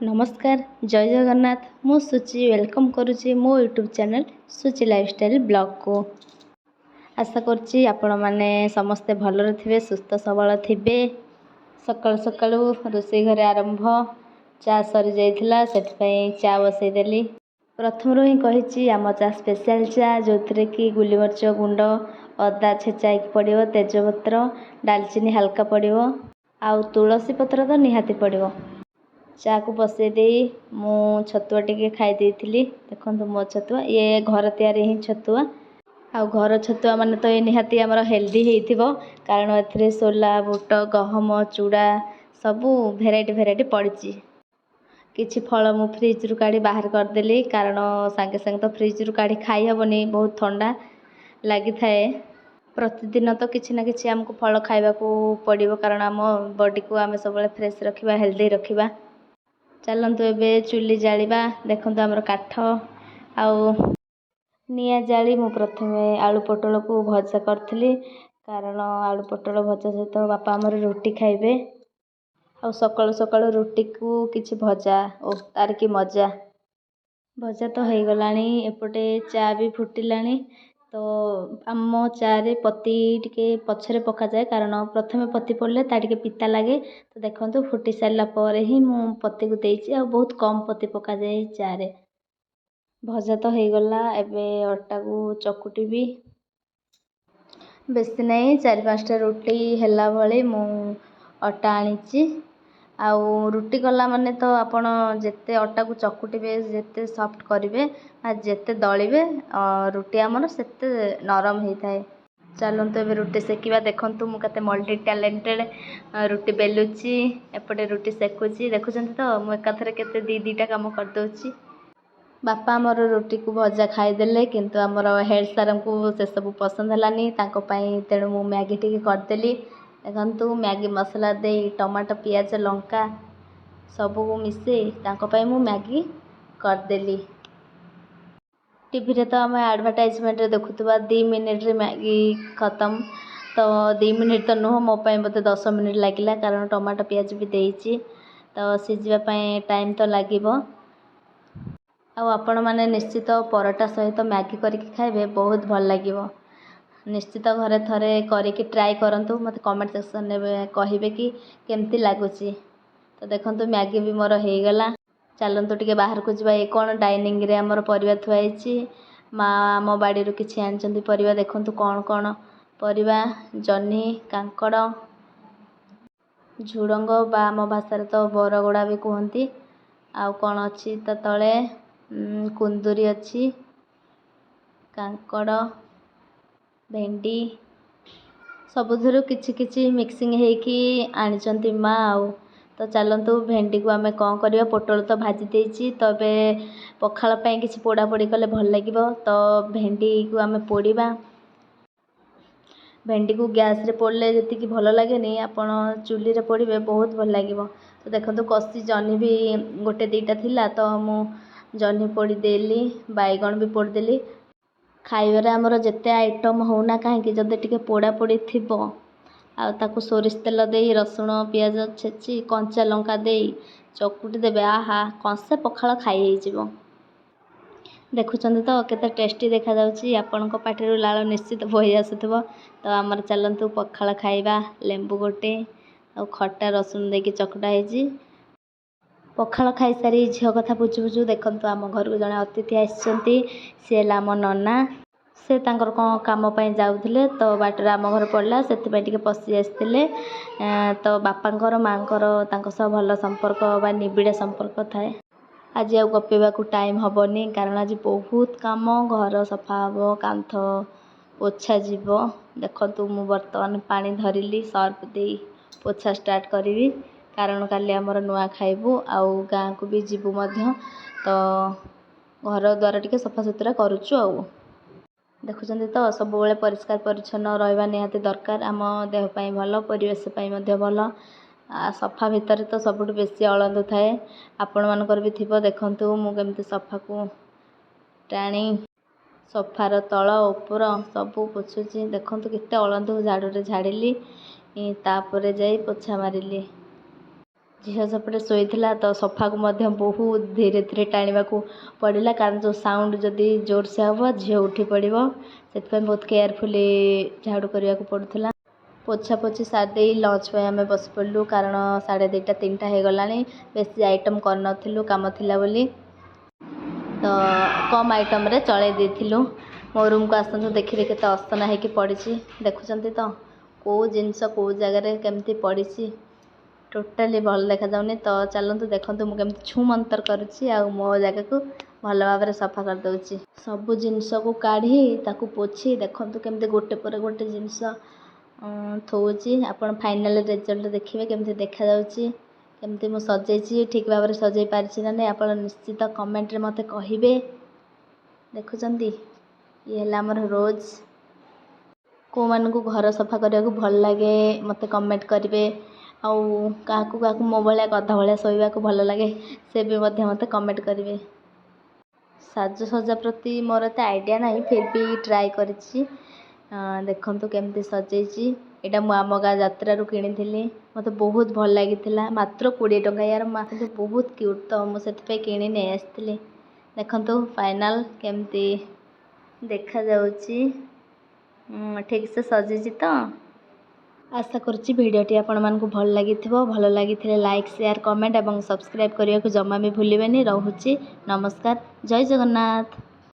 नमस्कार जय जगन्नाथ मु सुचि वेलकम करुच्ची मो यूट्यूब चैनल सुचि लाइफस्टाइल ब्लॉग को। आशा करुच्ची आपण माने समस्ते भलरे थिबे सुस्थ सबल थिबे। सकाळु सकाळु रोषेई घरे आरंभ चा सरी जाइथिला सेठ पई चा बसई देली। प्रथम ही कहिची आम चा स्पेशल चा जोथरे की गुली मरच गुंड अदा छेचा पड़िवो तेजपत्र डालचीनी हल्का पड़िवो आउ तुलसी पत्र तो निहाती पड़िवो। चा को बसई दे मु छतुआ टिके खाई देइथिली। देखंतु मो छतुआ ये घर तैयारी ही छतुआ आउ घर छतुआ माने तो ये निहाती हमर हेल्दी हेइथिबो कारण एथरे सोला बुट गहम चूड़ा सबु भेराइटी पड़िची। किछि फल मु फ्रिज रु काढी बाहर कर देली कारण संगे संगे तो फ्रिज रु काढी खाई हबनी बहुत ठंडा लागि थाए। प्रतिदिन तो किछि ना किछि हमको फल खाइबा को पड़िबो कारण हम बॉडी को आमे सबले फ्रेश रखिबा हेल्दी रखिबा। चलंतु एबे चुली जालिबा। देखंतु हमर काठ आउ निया जाली मु प्रथमे आलू पटल को भजा करथिली कारण आलू पटल भजा सहित बापा हमर रोटी खाइबे आउ सकाळु सकाळु रोटी को किछि भजा ओ तार की मजा। भजा तो हो गलानी एपटे चा भी फुटिलानी तो आम चा रे पत्ती टिके पछरे पका जाए कारण प्रथमे पत्ती पड़ले ता टिके पिता लागे। तो देखंतु फुटी सारला पर ही मु पत्ती को देइछि आ बहुत कम पत्ती पका जाए चा रे। भजा तो हो गला एबे अटा को चकुटी भी बेसी नहीं 4-5टा रोटी हेला भली मु अटा आनिछि आउ रुटी कला माने तो आपण जेते अटा को चकुटिबे जेते सॉफ्ट करिवे आ जेते दळिबे रुटी हमर सेते नरम हेइ थाए। चलंतु एबे रुटी सेकिबा। देखंतु मु कते मल्टी टैलेंटेड रुटी बेलुची एपटे रुटी सेकुची देखुचंती तो मु एकाथरे केते दीटा काम कर दोची। बापा हमर रोटी को भजा खाई देले किंतु हमर हेड सारम को से सब पसंद हलानी तांको पई तेणु मु मैगी टिके कर देली। देखंतु मैगी मसाला दे टमाटो पियाज लंका सब को मिसे तांको पई मु मैगी कर देली। टीवी रे तो हम एडवर्टाइजमेंट रे देखुतबा 2 मिनिट रे मैगी खत्म तो 2 मिनिट तो नुह मो पई बते 10 मिनिट लागिला कारण टमाटो पियाज भी देइची तो सिजवा पई टाइम तो लागिबो। आ आपण माने निश्चित परोटा सहित मैगी करके खाइबे बहुत भल लागिबो। निश्चित घरे थरे करके ट्राई करंतु मते कमेंट सेक्शन में कहिबे कि केमती लागुची। तो देखंतु मैगी भी मोर हेइ गला। चलंतु टिके बाहर को जिबा। ए कोन डाइनिंग रे हमर परिवा थुआइची माँ मो बाड़ी रु किछि आनचंती परिवा। देखंतु कोन कोन परिवा जन्नी कांकड़ झुडंग बा मो भाषा रे तो बरगोड़ा भी कहंती आउ कोन अछि त तळे कुंदुरी अछि कांकड़ भेंडी सबुथुरु किछि किछि मिक्सिंग हेइकी आनिचंती माँ आउ। तो चलंतु भेंडी को आमे कौन करिया पोटल तो भाजी देइची तबे पखाल पई किछि पोड़ा पोड़ी कले भल लागिबो। तो भेंडी को आमे पोड़ीबा। भेंडी को गैस रे पोड़ले जति कि भल लागेनी आपण चुली रे पोड़ीबे बहुत भल लागिबो। तो देखंतु कसी जनी भी गोटे 2टा थिला तो मु जनी पोड़ी देली बैगण भी पोड़ी देली। खाइबारे हमर जेते आइटम होना काहे जदि टिके पोड़ा पोड़ी थिबो आ ताकू सोरिष तेल देई रसुण पियाज छेची कंचा लंका देई चकुटी देबे आहा कंसे पखाल खाई हेइ जिवो। देखुचंती तो केते टेस्टी देखा जाउची आपनको पाटिरु लाळ निश्चित बहि आसुथबो। तो हमर चलंतु पखाल खाइबा। लेंबू गोटे आ खट्टा रसुण देकी चकटा हेजी। पखाल खाई सारी झियो कथा पुछु पुछु देखंतु आम घर को जने अतिथि आइसंती से ला मो नन्ना से तांकर कोन काम पई जाउथिले तो बाटर आम घर पड़ला सेति पई टिके पसी आस्थिले। तो बापांकर मांकर तांको सब भल संपर्क बा निबिड़ संपर्क थाए। आज आ गपिबा को टाइम हबनी कारण आज बहुत काम घर सफा हबो कांथ पोछा जीवो। देखंतु मु वर्तमान पानी धरिली सर्फ देई पोछा स्टार्ट करिवि कारण काली हमर नुआ खाइबु आउ गाँ को भी जीवु मध्य। तो घर द्वार टिके सफा सुतरा करूछु आउ। देखुचंती तो सब बेले परिष्कार परिच्छन्न रहबा निहाती दरकार आम देह पई भल परिवेश पई मध्य भल। सफा भितर तो सबुठ बेसी अळंदु थाए आपण मानकर भी थिबो। देखंतु मु केमती सफा को टाणी सोफार तल ऊपर सबू पोछुची। देखंतु केते अळंदु झाड़ू रे झाड़िली तापरे जाई पोछा मारिली। झील सेपटे शोला तो सफा को बहुत धीरे धीरे टाणा पड़ा कारण जो साउंड जदि जोर से हम झील उठी पड़ से बहुत केयरफुली झाड़ू करने को पड़ूला। पोछा पोछी सारे लंच पे आम बस पड़ू कारण 2:30 3टा हो गला बेसी आइटम कर कम थिला बोली तो कम आइटम रे चले देथिलु। मो रूम को आसतु देखिए केते असना होगी पड़ी देखुं तो कौ जिनस कौ जगार केमती पड़ी टोटाली भल देखा जाऊनी। तो चलतु देखु मुझे छू मंतर करुच्ची आ मो जगह को भल भाव में सफा कर दूची सबू जिनस को काढ़ी ताकू पोछी देखु केमती गोटे पर गोटे जिनस थोची। आपण फाइनल रिजल्ट देखिए केमती देखा जाउची केमती मु सजेची ठीक भाव में सजई पारिछि ना नहीं आप निश्चित कमेंट रे मते कहिबे। देखुचंती ये है हमर रोज को मान को घर सफा करने को भल लगे मते कमेंट करेंगे आउ क्या मो भाया गधा भाया शोवा को भल लगे से भी मते कमेंट करेंगे। साजसज्जा प्रति मोर एत आइडिया ना फिर भी ट्राए कर देखु केमती सजेची यहाँ मुझे आम गाँ यात्रा किनी मत बहुत भल लगी मात्र 20 टंका यार बहुत क्यूट तो मुझे किणी नहीं आसती। देखु फाइनल केमती देखा जाउची ठीक से सजेची तो आशा करुच्ची भिडटी आपण मानकु भल लगी लाइक शेयर कमेंट और सब्सक्राइब करने को जमा भी भूलिबेनी। रहुची नमस्कार जय जगन्नाथ।